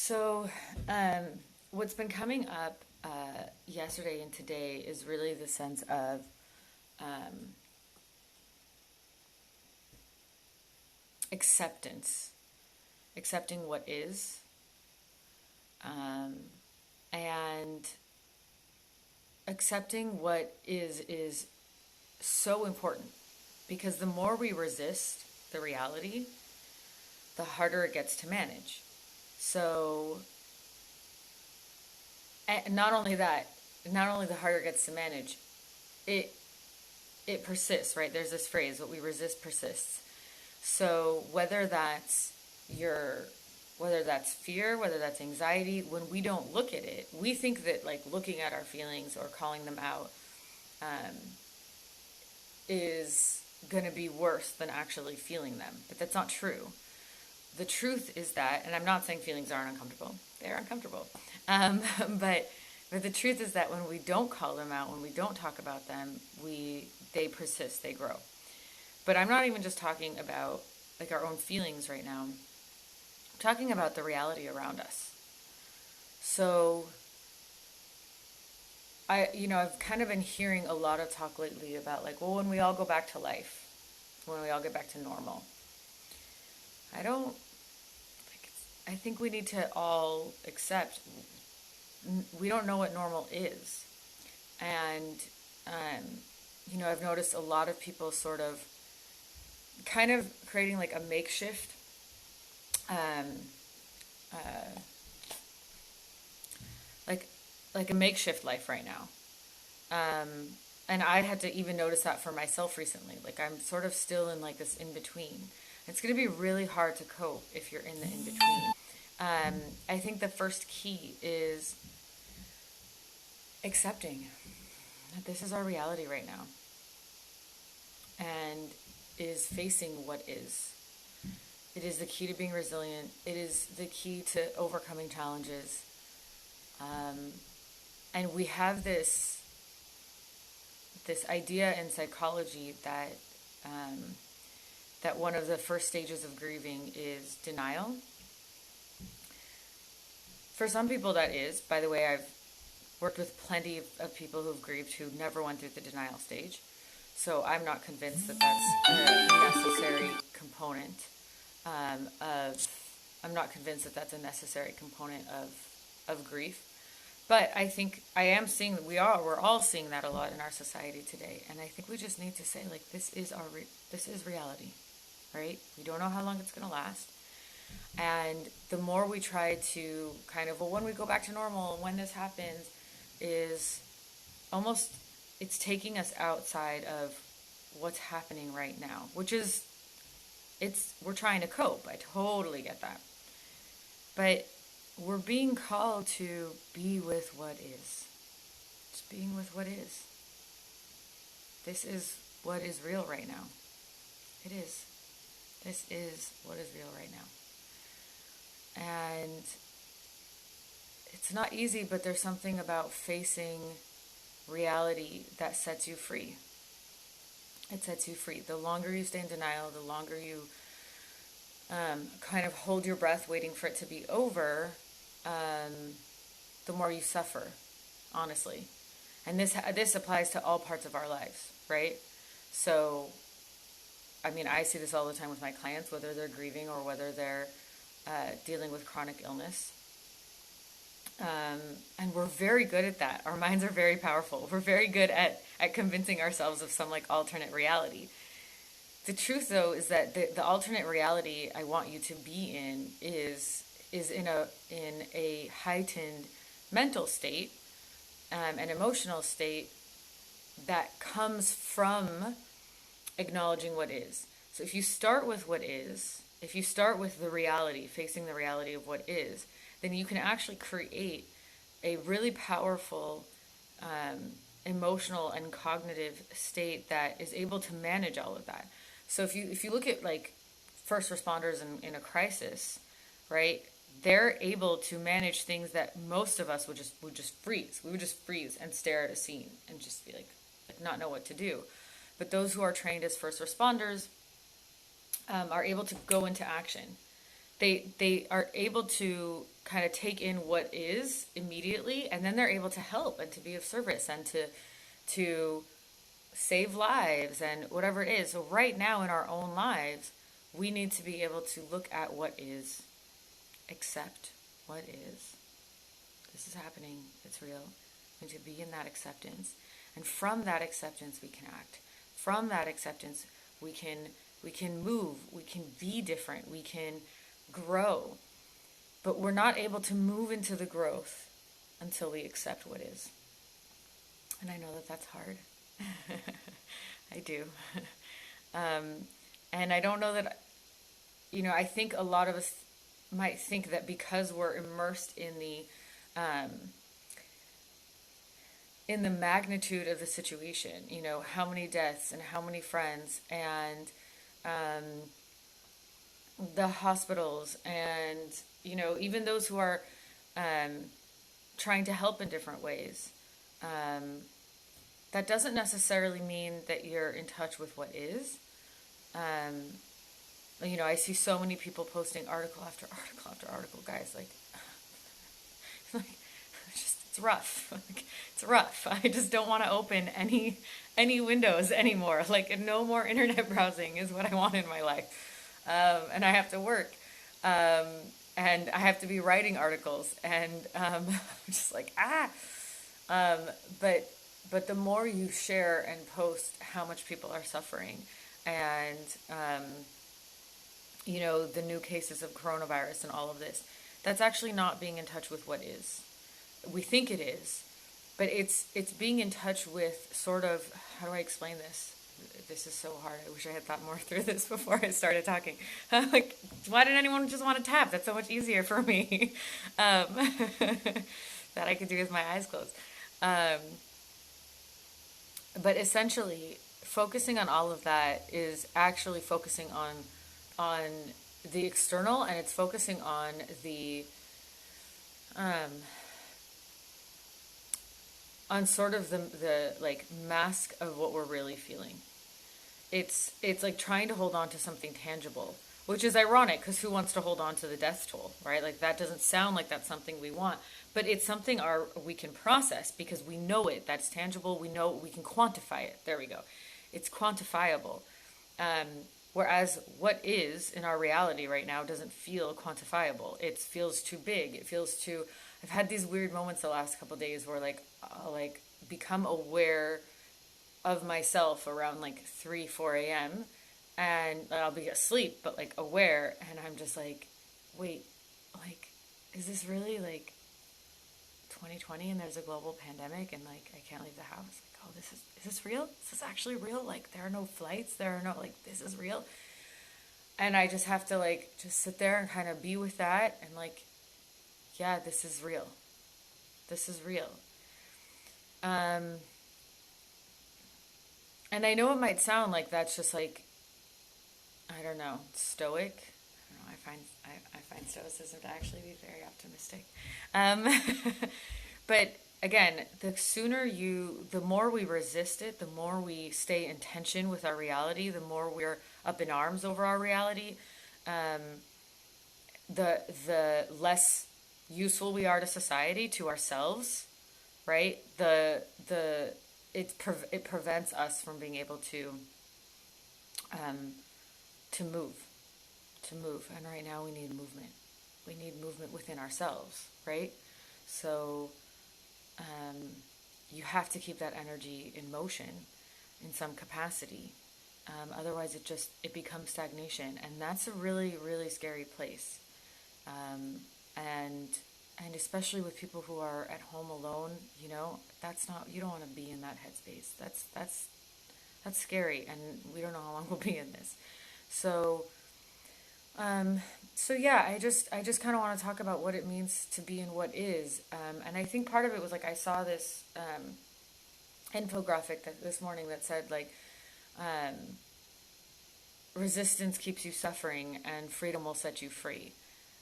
So, um, what's been coming up yesterday and today is really the sense of um, acceptance, accepting what is, um, and accepting what is so important because the more we resist the reality, the harder it gets to manage. So, and not only that, not only the harder it gets to manage, it it persists, right? There's this phrase, what we resist persists. So your whether that's fear, whether that's anxiety, when we don't look at it, we think that like looking at our feelings or calling them out um, is going to be worse than actually feeling them. But that's not true. The truth is that, and I'm not saying feelings aren't uncomfortable; they're uncomfortable. Um, but but the truth is that when we don't call them out, when we don't talk about them, we they persist, they grow. But I'm not even just talking about like our own feelings right now. I'm talking about the reality around us. So I've kind of been hearing a lot of talk lately about like, well, when we all go back to life, when we all get back to normal. I don't like. I think we need to all accept we don't know what normal is, and um, I've noticed a lot of people sort of kind of creating like a makeshift um, uh, like like a makeshift life right now. Um, and I had to even notice that for myself recently. Like I'm sort of still in like this in between. It's going to be really hard to cope if you're in the in between. Um, I think the first key is accepting that this is our reality right now and is facing what is. It is the key to being resilient. It is the key to overcoming challenges. Um, and we have this idea in psychology that that one of the first stages of grieving is denial. For some people, that is. By the way, I've worked with plenty of people who've grieved who never went through the denial stage. So I'm not convinced that that's a necessary component of. I'm not convinced that that's a necessary component of grief. But I think I am seeing that we're all seeing that a lot in our society today, and I think we just need to say like this is reality, right? We don't know how long it's going to last, and the more we try to kind of, well, when we go back to normal, when this happens, is almost it's taking us outside of what's happening right now, which is it's we're trying to cope. I totally get that, but we're being called to be with what is. Just being with what is. This is what is real right now. It is. This is what is real right now. And it's not easy, but there's something about facing reality that sets you free. It sets you free. The longer you stay in denial, the longer you kind of hold your breath waiting for it to be over, um, the more you suffer, honestly. And this applies to all parts of our lives, right? So, I mean, I see this all the time with my clients, whether they're grieving or whether they're dealing with chronic illness. Um, and we're very good at that. Our minds are very powerful. We're very good at convincing ourselves of some like alternate reality. The truth, though, is that the alternate reality I want you to be in is in a heightened mental state, an emotional state that comes from acknowledging what is. So if you start with what is, if you start with the reality, facing the reality of what is, then you can actually create a really powerful emotional and cognitive state that is able to manage all of that. So if you look at like first responders in a crisis, right? They're able to manage things that most of us would just freeze. We would just freeze and stare at a scene and just be like not know what to do. But those who are trained as first responders are able to go into action. They are able to kind of take in what is immediately, and then they're able to help and to be of service and to save lives and whatever it is. So right now in our own lives, we need to be able to look at what is, accept what is. This is happening. It's real. And to be in that acceptance. And from that acceptance, we can act. From that acceptance, we can move. We can be different. We can grow. But we're not able to move into the growth until we accept what is. And I know that that's hard. I do. And I don't know that, I think a lot of us might think that because we're immersed in the magnitude of the situation, how many deaths and how many friends and the hospitals and, even those who are trying to help in different ways, that doesn't necessarily mean that you're in touch with what is. I see so many people posting article after article after article, guys, like it's rough. It's rough. I just don't want to open any windows anymore. Like, no more internet browsing is what I want in my life. And I have to work. And I have to be writing articles. And I'm just like, But the more you share and post how much people are suffering and, the new cases of coronavirus and all of this, that's actually not being in touch with what is. We think it is, but it's being in touch with sort of, how do I explain this? This is so hard. I wish I had thought more through this before I started talking. Like, why did anyone just want to tap? That's so much easier for me. That I could do with my eyes closed. But essentially, focusing on all of that is actually focusing on the external, and it's focusing on the on sort of the like mask of what we're really feeling. It's like trying to hold on to something tangible, which is ironic because who wants to hold on to the death toll, right? Like, that doesn't sound like that's something we want, but it's something we can process because we know it. That's tangible. We know we can quantify it. There we go. It's quantifiable. Whereas what is in our reality right now doesn't feel quantifiable. It feels too big. It feels too. I've had these weird moments the last couple of days where I'll become aware of myself around 3, 4 a.m. and I'll be asleep, but aware, and I'm just like, wait, is this really 2020 and there's a global pandemic and I can't leave the house? Oh, is this real? Is this actually real? There are no flights. There are no, this is real. And I just have to just sit there and kind of be with that and yeah, this is real. This is real. And I know it might sound like that's just I don't know, stoic. I don't know, I find stoicism to actually be very optimistic. But again, the more we resist it, the more we stay in tension with our reality, the more we're up in arms over our reality, the less useful we are to society, to ourselves, right? It prevents us from being able to move. And right now we need movement. We need movement within ourselves, right? So you have to keep that energy in motion in some capacity. Otherwise it becomes stagnation, and that's a really, really scary place. And especially with people who are at home alone, you don't want to be in that headspace. That's scary, and we don't know how long we'll be in this. So yeah, I just kind of want to talk about what it means to be in what is. And I think part of it was I saw this infographic this morning that said resistance keeps you suffering and freedom will set you free.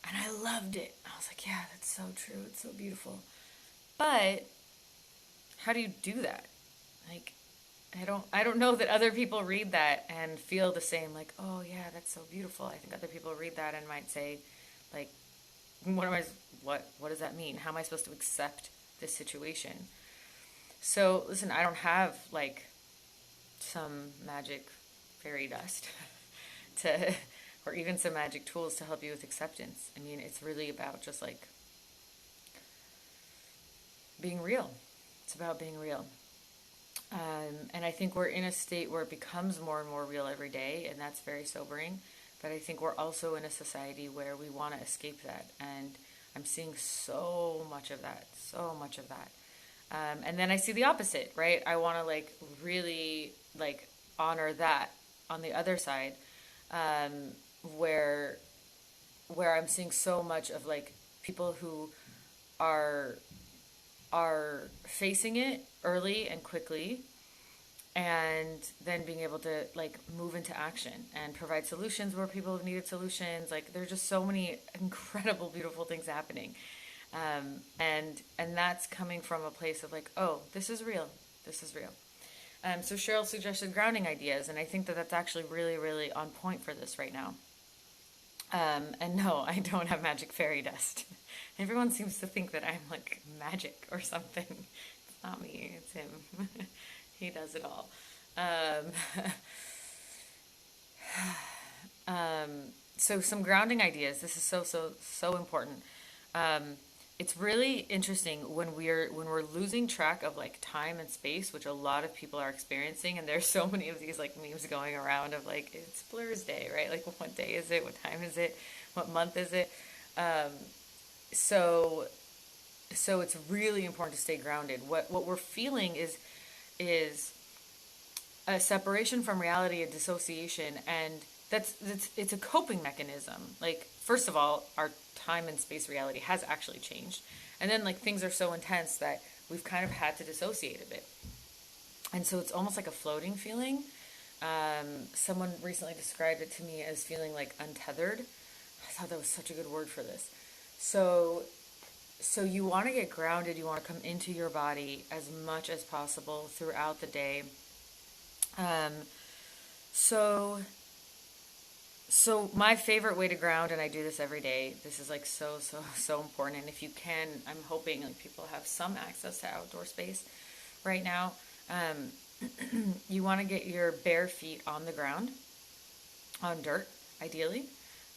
And I loved it. I was like, yeah, that's so true. It's so beautiful. But how do you do that? I don't know that other people read that and feel the same, oh yeah, that's so beautiful. I think other people read that and might say, what what does that mean? How am I supposed to accept this situation? So listen, I don't have like some magic fairy dust to, or even some magic tools to help you with acceptance. I mean, it's really about just like being real. It's about being real. And I think we're in a state where it becomes more and more real every day, and that's very sobering. But I think we're also in a society where we want to escape that, and I'm seeing so much of that, so much of that. And then I see the opposite, right? I want to like really like honor that on the other side, um, where I'm seeing so much of like people who are facing it early and quickly, and then being able to like move into action and provide solutions where people have needed solutions. Like there's just so many incredible beautiful things happening, and that's coming from a place of like, oh, this is real, this is real. So Cheryl suggested grounding ideas, and I think that that's actually really really on point for this right now. And no, I don't have magic fairy dust. Everyone seems to think that I'm like magic or something. It's not me, it's him. He does it all. Um, so some grounding ideas. This is so important. Um, it's really interesting when we're losing track of like time and space, which a lot of people are experiencing, and there's so many of these like memes going around of like it's Blur's Day, right? Like what day is it? What time is it? What month is it? Um, so so it's really important to stay grounded. What we're feeling is a separation from reality, a dissociation, and that's it's a coping mechanism. Like first of all, our time and space reality has actually changed, and then like things are so intense that we've kind of had to dissociate a bit, and so it's almost like a floating feeling. Someone recently described it to me as feeling like untethered. I thought that was such a good word for this. So so you want to get grounded, you want to come into your body as much as possible throughout the day. Um, so so my favorite way to ground, and I do this every day. This is like so important. And if you can, I'm hoping like people have some access to outdoor space right now. Um, you want to get your bare feet on the ground, on dirt, ideally,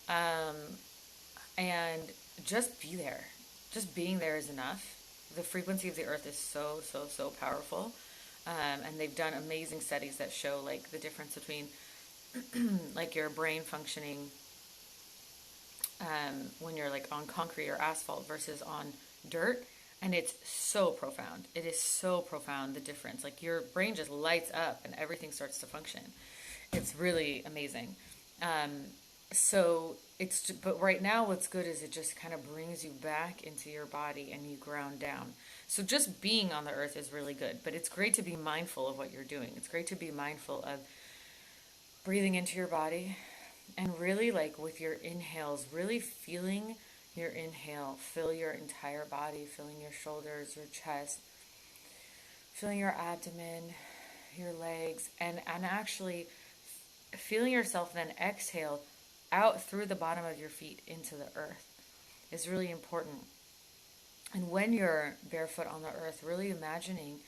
um, and just be there. Just being there is enough. The frequency of the earth is so powerful. And they've done amazing studies that show like the difference between like your brain functioning when you're like on concrete or asphalt versus on dirt. And it's so profound. It is so profound, the difference. Like your brain just lights up and everything starts to function. It's really amazing. Um, so but right now what's good is it just kind of brings you back into your body and you ground down. So just being on the earth is really good, but it's great to be mindful of what you're doing. It's great to be mindful of breathing into your body and really like with your inhales, really feeling your inhale, fill your entire body, filling your shoulders, your chest, feeling your abdomen, your legs, and actually feeling yourself then exhale out through the bottom of your feet into the earth is really important. And when you're barefoot on the earth, really imagining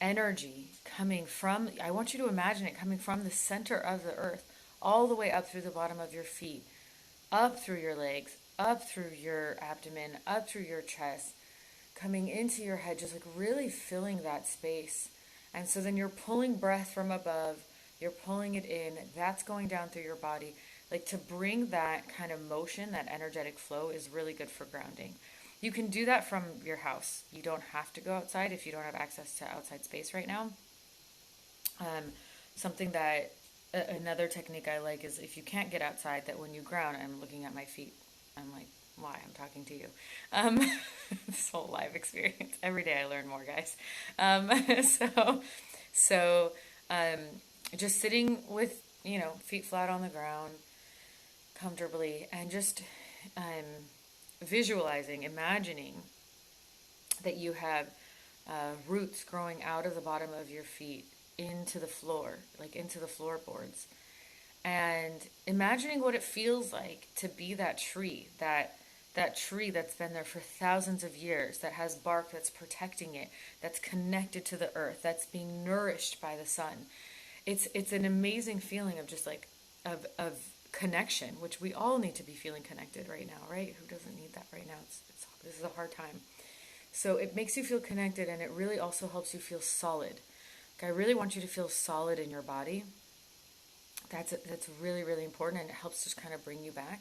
energy coming from, I want you to imagine it coming from the center of the earth all the way up through the bottom of your feet, up through your legs, up through your abdomen, up through your chest, coming into your head, just like really filling that space. And so then you're pulling breath from above, you're pulling it in, that's going down through your body. Like to bring that kind of motion, that energetic flow is really good for grounding. You can do that from your house. You don't have to go outside if you don't have access to outside space right now. Something that another technique I like is if you can't get outside, that when you ground, I'm looking at my feet. I'm like, why? I'm talking to you. Um, this whole live experience. Every day I learn more, guys. So, so um, just sitting with, feet flat on the ground comfortably and just visualizing, imagining that you have roots growing out of the bottom of your feet into the floor, like into the floorboards, and imagining what it feels like to be that tree, that tree that's been there for thousands of years, that has bark that's protecting it, that's connected to the earth, that's being nourished by the sun. It's an amazing feeling of just like of connection, which we all need to be feeling connected right now, right? Who doesn't need that right now? This is a hard time. So it makes you feel connected, and it really also helps you feel solid. Like, I really want you to feel solid in your body. That's really, really important, and it helps just kind of bring you back.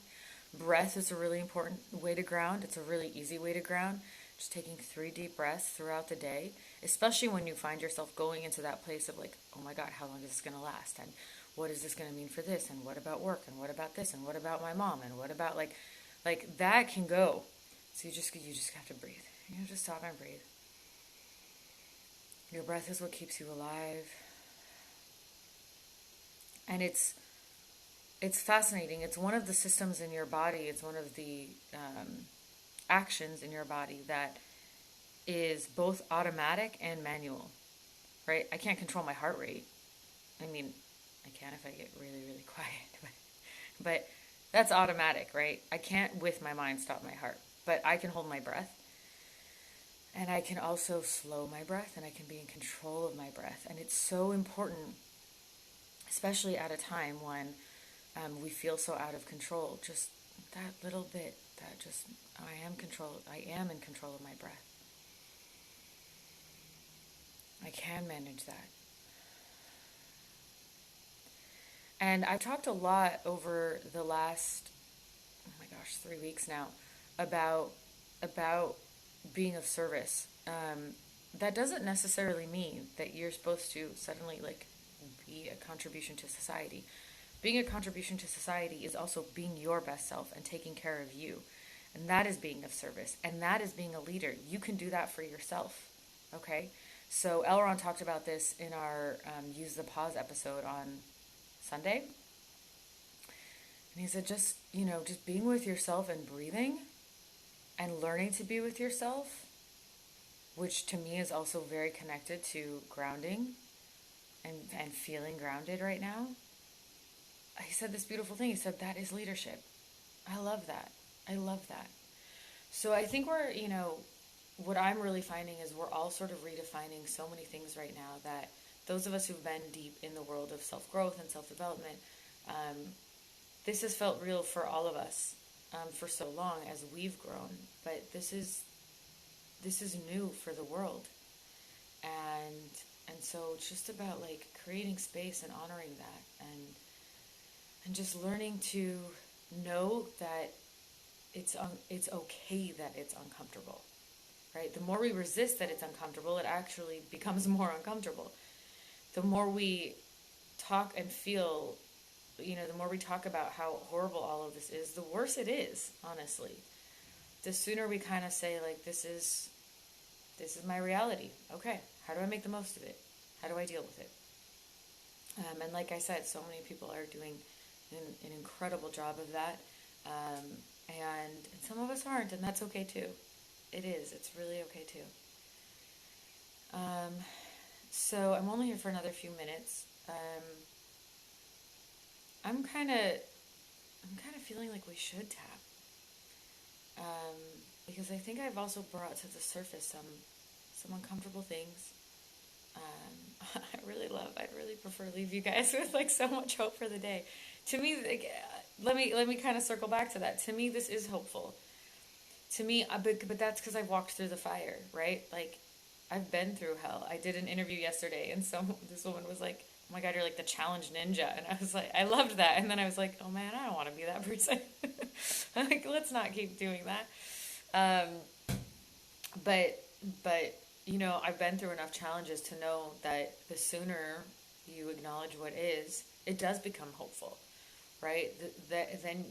Breath is a really important way to ground. It's a really easy way to ground. Just taking 3 deep breaths throughout the day, especially when you find yourself going into that place of like, oh my God, how long is this going to last? And what is this going to mean for this? And what about work? And what about this? And what about my mom? And what about like that can go. So you just have to breathe. You know, just stop and breathe. Your breath is what keeps you alive. And it's fascinating. It's one of the systems in your body. It's one of the actions in your body that is both automatic and manual, right? I can't control my heart rate. I mean, I can if I get really, really quiet, but that's automatic, right? I can't with my mind stop my heart, but I can hold my breath, and I can also slow my breath, and I can be in control of my breath. And it's so important, especially at a time when we feel so out of control. Just that little bit, that just, I am in control of my breath. I can manage that. And I've talked a lot over the last, oh my gosh, 3 weeks now, about being of service. That doesn't necessarily mean that you're supposed to suddenly like be a contribution to society. Being a contribution to society is also being your best self and taking care of you. And that is being of service. And that is being a leader. You can do that for yourself. Okay? So Elron talked about this in our Use the Pause episode on Sunday. And he said just being with yourself and breathing and learning to be with yourself, which to me is also very connected to grounding and feeling grounded right now. He said this beautiful thing. He said, that is leadership. I love that. I love that. So I think what I'm really finding is we're all sort of redefining so many things right now that those of us who've been deep in the world of self-growth and self-development, this has felt real for all of us for so long as we've grown. But this is new for the world. And so it's just about like creating space and honoring that and just learning to know that it's okay that it's uncomfortable, right? The more we resist that it's uncomfortable, it actually becomes more uncomfortable. The more we talk and feel, the more we talk about how horrible all of this is, the worse it is, honestly. The sooner we kind of say, like, this is my reality. Okay, how do I make the most of it? How do I deal with it? And like I said, so many people are doing an incredible job of that. And some of us aren't, and that's okay too. It is. It's really okay too. So I'm only here for another few minutes. I'm kind of feeling like we should tap. Because I think I've also brought to the surface some uncomfortable things. I'd really prefer to leave you guys with like so much hope for the day. To me, like, let me kind of circle back to that. To me, this is hopeful. To me, but that's because I've walked through the fire, right? Like, I've been through hell. I did an interview yesterday, and this woman was like, "Oh my God, you're like the challenge ninja," and I was like, I loved that, and then I was like, "Oh man, I don't want to be that person." I'm like, let's not keep doing that. But I've been through enough challenges to know that the sooner you acknowledge what is, it does become hopeful, right? Then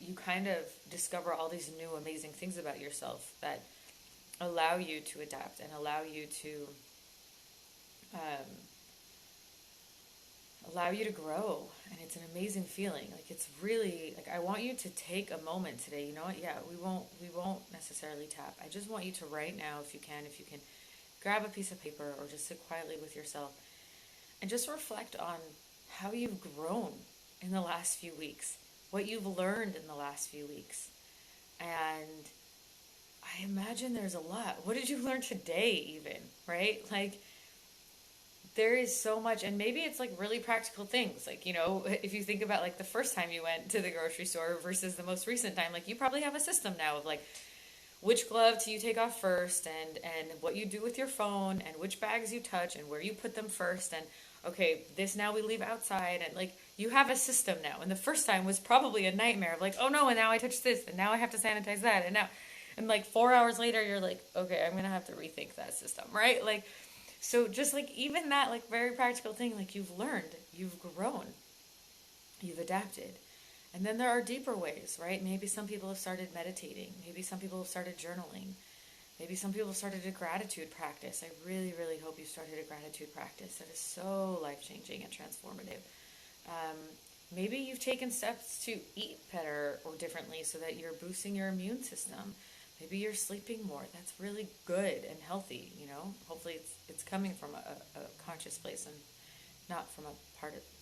you kind of discover all these new amazing things about yourself that allow you to adapt and allow you to grow. And it's an amazing feeling. Like, it's really like, I want you to take a moment today. You know what? Yeah, we won't necessarily tap. I just want you to right now, if you can grab a piece of paper or just sit quietly with yourself and just reflect on how you've grown in the last few weeks, what you've learned in the last few weeks. And I imagine there's a lot. What did you learn today, even? Right? Like, there is so much, and maybe it's like really practical things. Like, if you think about like the first time you went to the grocery store versus the most recent time, like you probably have a system now of like which glove do you take off first, and what you do with your phone, and which bags you touch, and where you put them first, and okay, this now we leave outside, and like you have a system now. And the first time was probably a nightmare of like, oh no, and now I touch this, and now I have to sanitize that, and like 4 hours later, you're like, okay, I'm gonna have to rethink that system, right? Like, so just like even that like very practical thing, like you've learned, you've grown, you've adapted. And then there are deeper ways, right? Maybe some people have started meditating. Maybe some people have started journaling. Maybe some people have started a gratitude practice. I really, really hope you started a gratitude practice. That is so life-changing and transformative. Um, Maybe you've taken steps to eat better or differently so that you're boosting your immune system. Maybe you're sleeping more. That's really good and healthy, Hopefully it's coming from a conscious place and not from a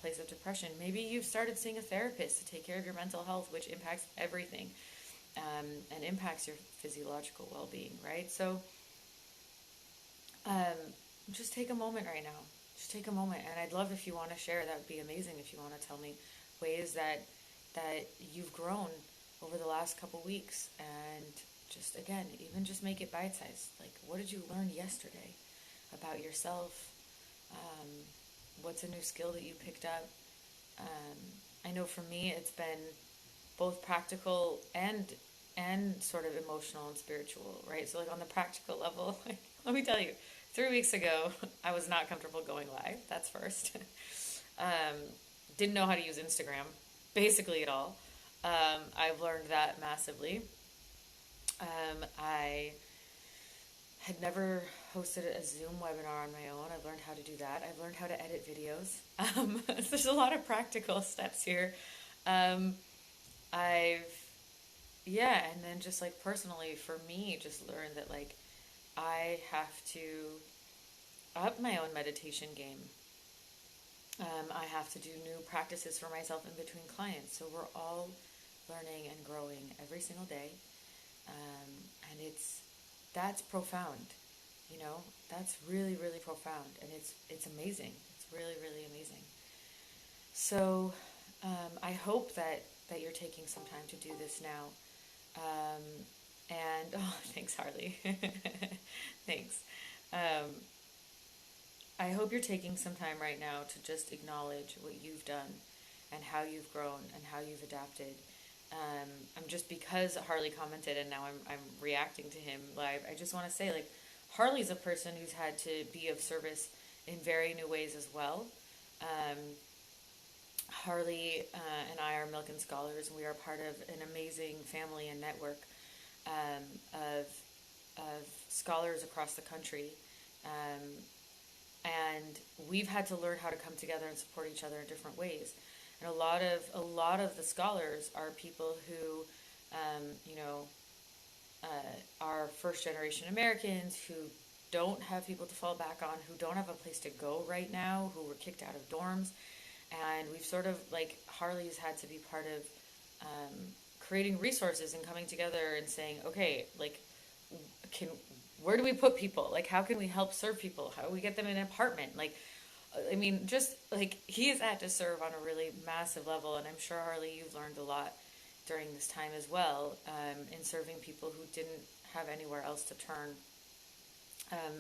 place of depression. Maybe you've started seeing a therapist to take care of your mental health, which impacts everything, and impacts your physiological well-being, right? So um, just take a moment right now. Just take a moment, and I'd love if you want to share. That would be amazing if you want to tell me ways that you've grown over the last couple weeks, and just again, even just make it bite-sized. Like, what did you learn yesterday about yourself? Um, what's a new skill that you picked up? I know for me, it's been both practical and sort of emotional and spiritual, right? So like on the practical level, like, let me tell you, 3 weeks ago, I was not comfortable going live. That's first. um, didn't know how to use Instagram, basically at all. I've learned that massively. I had never hosted a Zoom webinar on my own. I've learned how to do that. I've learned how to edit videos. So there's a lot of practical steps here. Um, I've, yeah, and then just like personally for me, just learned that like I have to up my own meditation game. I have to do new practices for myself in between clients. So we're all learning and growing every single day. Um, and that's profound, that's really, really profound. And it's amazing. It's really, really amazing. So I hope that you're taking some time to do this now. Um, and, oh, thanks, Harley. Thanks. Um, I hope you're taking some time right now to just acknowledge what you've done and how you've grown and how you've adapted. I'm just because Harley commented and now I'm reacting to him live. I just want to say, like, Harley's a person who's had to be of service in very new ways as well. Um, Harley and I are Milken Scholars, and we are part of an amazing family and network um, of scholars across the country. Um, and we've had to learn how to come together and support each other in different ways. And a lot of the scholars are people who, um, you know, are first generation Americans who don't have people to fall back on, who don't have a place to go right now, who were kicked out of dorms, and we've sort of like Harley's had to be part of creating resources and coming together and saying, okay, like, can where do we put people? Like, how can we help serve people? How do we get them in an apartment? Like, I mean, just like he has had to serve on a really massive level, and I'm sure Harley, you've learned a lot during this time as well in serving people who didn't have anywhere else to turn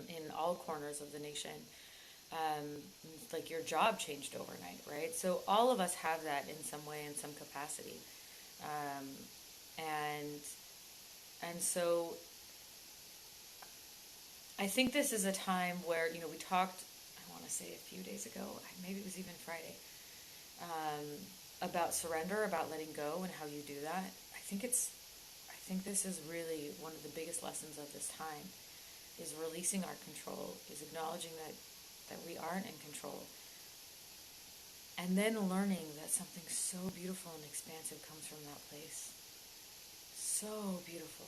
in all corners of the nation. Um, like your job changed overnight, right? So all of us have that in some way, in some capacity, um, and so I think this is a time where we talked. I want to say a few days ago, maybe it was even Friday, um, about surrender, about letting go, and how you do that. I think this is really one of the biggest lessons of this time, is releasing our control, is acknowledging that we aren't in control, and then learning that something so beautiful and expansive comes from that place. So beautiful.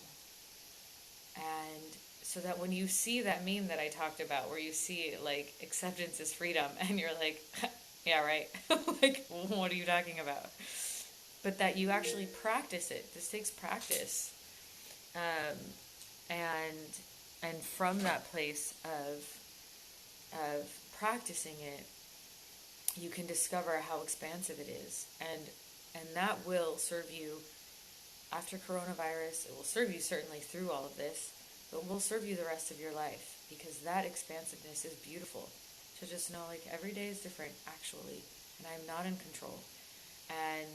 And so that when you see that meme that I talked about, where you see like acceptance is freedom, and you're like, yeah, right. Like, what are you talking about? But that you actually practice it. This takes practice. And from that place of practicing it, you can discover how expansive it is, and that will serve you after coronavirus. It will serve you certainly through all of this, but will serve you the rest of your life, because that expansiveness is beautiful. To just know, like, every day is different, actually, and I'm not in control. And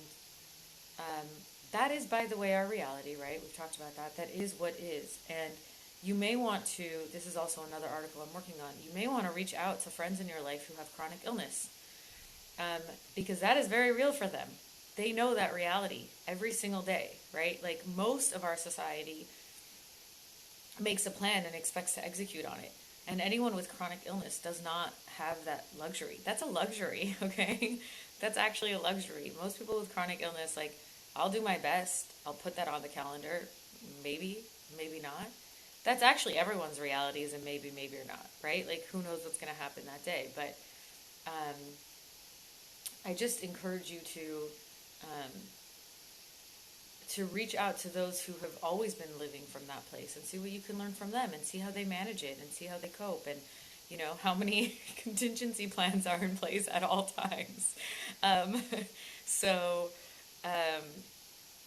that is, by the way, our reality, right? We've talked about that. That is what is. And you may want to, this is also another article I'm working on, you may want to reach out to friends in your life who have chronic illness, because that is very real for them. They know that reality every single day, right? Like, most of our society makes a plan and expects to execute on it. And anyone with chronic illness does not have that luxury. That's a luxury, okay? That's actually a luxury. Most people with chronic illness, like, I'll do my best. I'll put that on the calendar. Maybe, maybe not. That's actually everyone's reality, is a maybe, maybe or not, right? Like, who knows what's going to happen that day? But I just encourage you to reach out to those who have always been living from that place and see what you can learn from them, and see how they manage it, and see how they cope, and how many contingency plans are in place at all times. So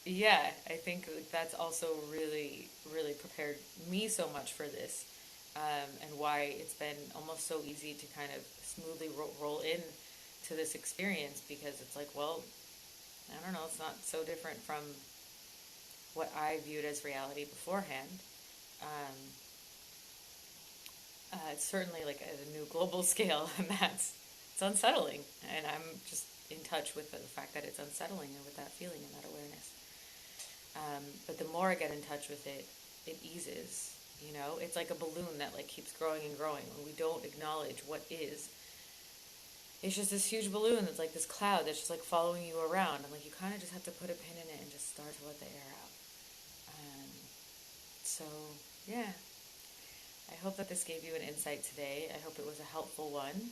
yeah, I think that's also really, really prepared me so much for this, and why it's been almost so easy to kind of smoothly roll in to this experience, because it's like, well, I don't know, it's not so different from what I viewed as reality beforehand. It's certainly like at a new global scale, and it's unsettling. And I'm just in touch with the fact that it's unsettling, and with that feeling and that awareness. But the more I get in touch with it, it eases. It's like a balloon that like keeps growing and growing. When we don't acknowledge what is, it's just this huge balloon that's like this cloud that's just like following you around, and like you kind of just have to put a pin in it and just start to let the air out. So yeah, I hope that this gave you an insight today. I hope it was a helpful one.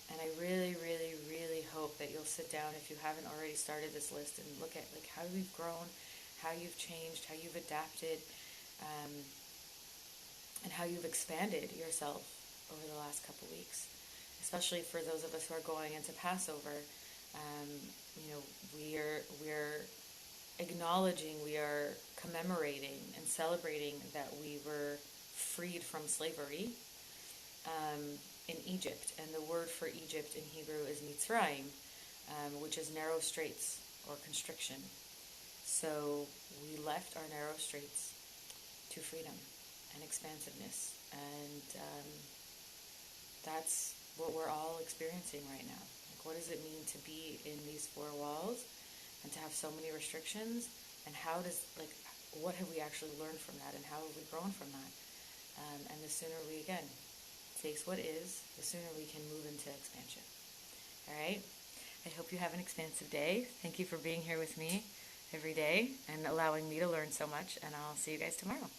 And I really, really, really hope that you'll sit down, if you haven't already started this list, and look at like how you've grown, how you've changed, how you've adapted, and how you've expanded yourself over the last couple weeks. Especially for those of us who are going into Passover, we're acknowledging, we are commemorating and celebrating that we were freed from slavery in Egypt. And the word for Egypt in Hebrew is Mitzrayim, which is narrow straits or constriction. So we left our narrow straits to freedom and expansiveness. And that's what we're all experiencing right now. Like, what does it mean to be in these four walls and to have so many restrictions? And what have we actually learned from that, and how have we grown from that? And the sooner we, again, face what is, the sooner we can move into expansion. All right? I hope you have an expansive day. Thank you for being here with me every day and allowing me to learn so much, and I'll see you guys tomorrow.